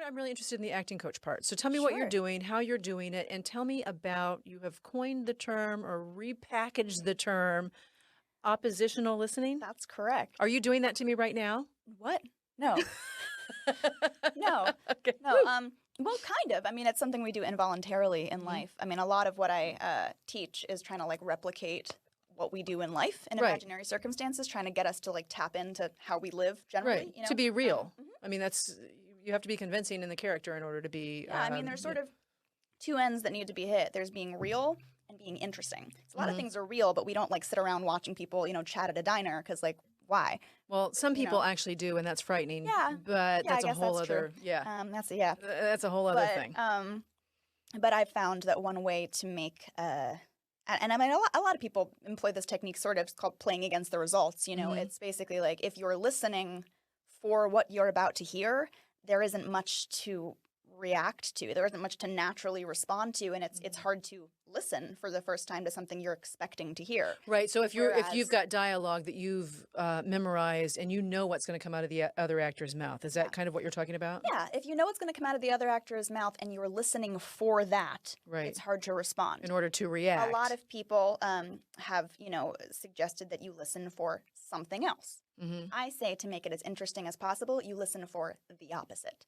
what, I'm really interested in the acting coach part. So tell me what you're Sure. doing, how you're doing it, and tell me about, you have coined the term or repackaged the term oppositional listening. That's correct. Are you doing that to me right now? What? No. No. Okay. No. Well, kind of. I mean, it's something we do involuntarily in life. I mean, a lot of what I teach is trying to like replicate what we do in life in Right. imaginary circumstances, trying to get us to like tap into how we live generally. Right. You know? To be real. I mean, you have to be convincing in the character in order to be. Yeah, I mean, there's sort of two ends that need to be hit. There's being real and being interesting. So a lot of things are real, but we don't like sit around watching people, chat at a diner because like, why? Well, some you people know. actually do, and that's frightening. Yeah. But Yeah, that's I a guess whole that's other. true. Yeah. That's a whole other but, thing. But I've found that one way to make and I mean a lot of people employ this technique sort of, it's called playing against the results. It's basically like if you're listening for what you're about to hear, there isn't much to react to. There isn't much to naturally respond to, and it's hard to listen for the first time to something you're expecting to hear. Right. So if you've Whereas- got dialogue that you've memorized and you know what's going to come out of the other actor's mouth, is that kind of what you're talking about? Yeah, if you know what's going to come out of the other actor's mouth and you're listening for that, Right. it's hard to respond. In order to react. A lot of people have, suggested that you listen for something else. I say to make it as interesting as possible, you listen for the opposite.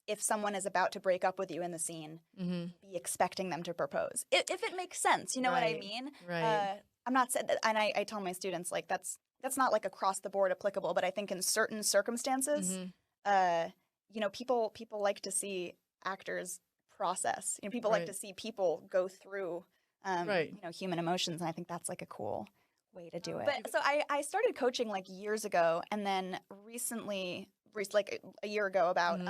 If someone is about to break up with you in the scene, be expecting them to propose. If it makes sense, you know what I Right. mean? Right. I'm not saying that, and I tell my students, like, that's not like across the board applicable, but I think in certain circumstances, people like to see actors process. People like Right. to see people go through, Right. human emotions, and I think that's like a cool way to do it. But so I started coaching like years ago, and then recently, like a year ago, about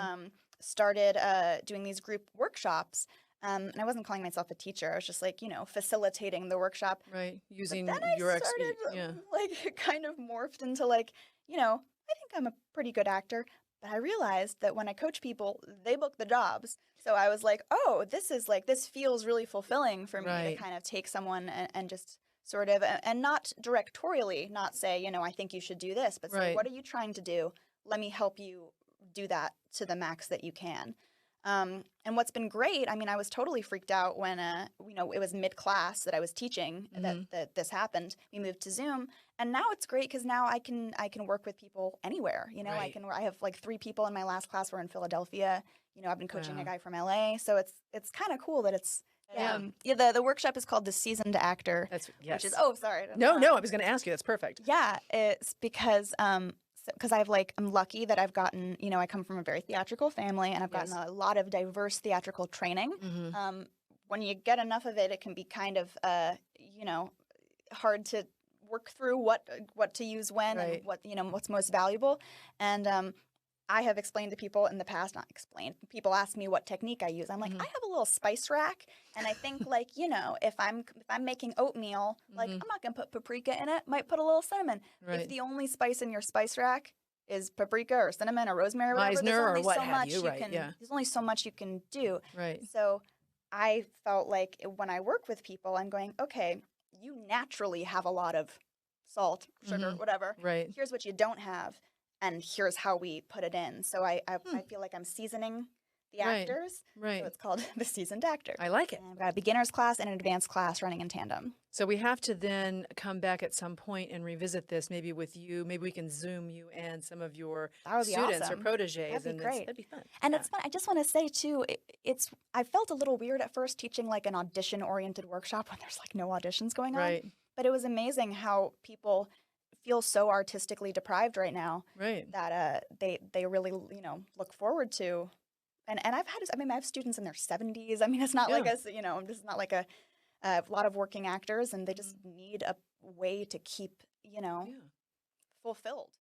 started doing these group workshops. And I wasn't calling myself a teacher. I was just like, facilitating the workshop. Right. Using But then I your started, yeah. like, it kind of morphed into like, I think I'm a pretty good actor. But I realized that when I coach people, they book the jobs. So I was like, oh, this feels really fulfilling for me Right. to kind of take someone and just sort of, and not directorially, not say, I think you should do this, but say, Right. what are you trying to do? Let me help you do that to the max that you can. And what's been great, I mean, I was totally freaked out when, it was mid-class that I was teaching that this happened. We moved to Zoom, and now it's great because now I can work with people anywhere. Right. I have like 3 people in my last class were in Philadelphia. I've been coaching Wow. a guy from LA, so it's kind of cool that it's Yeah. The workship is called the Seasoned Actor, That's yes. which is sorry. No, I was going to ask you. That's perfect. Yeah, it's because I'm lucky that I've gotten, I come from a very theatrical family, and I've gotten a lot of diverse theatrical training. When you get enough of it, it can be kind of, hard to work through what to use when Right. and what's most valuable. And I have explained to people in the past, not explained, people ask me what technique I use. I'm like, I have a little spice rack, and I think like, if I'm making oatmeal, like I'm not going to put paprika in it, might put a little cinnamon. Right. If the only spice in your spice rack is paprika or cinnamon or rosemary or whatever, Meisner or what have you, right, yeah. There's only so much you can do. Right. So I felt like when I work with people, I'm going, okay, you naturally have a lot of salt, sugar, whatever. Right. Here's what you don't have, and here's how we put it in. So I feel like I'm seasoning the Right. actors. Right. So it's called the Seasoned Actor. I like it. And I've got a beginner's class and an advanced class running in tandem. So we have to then come back at some point and revisit this, maybe with you. Maybe we can Zoom you and some of your That would be students awesome. or proteges. That'd be great. That'd be fun. And Yeah. it's fun. I just want to say too, I felt a little weird at first teaching like an audition-oriented workshop when there's like no auditions going on. Right. But it was amazing how people feel so artistically deprived right now Right. that they really look forward to. And I have students in their 70s. I mean, it's not like Yeah. this is not like a lot of working actors, and they just need a way to keep fulfilled.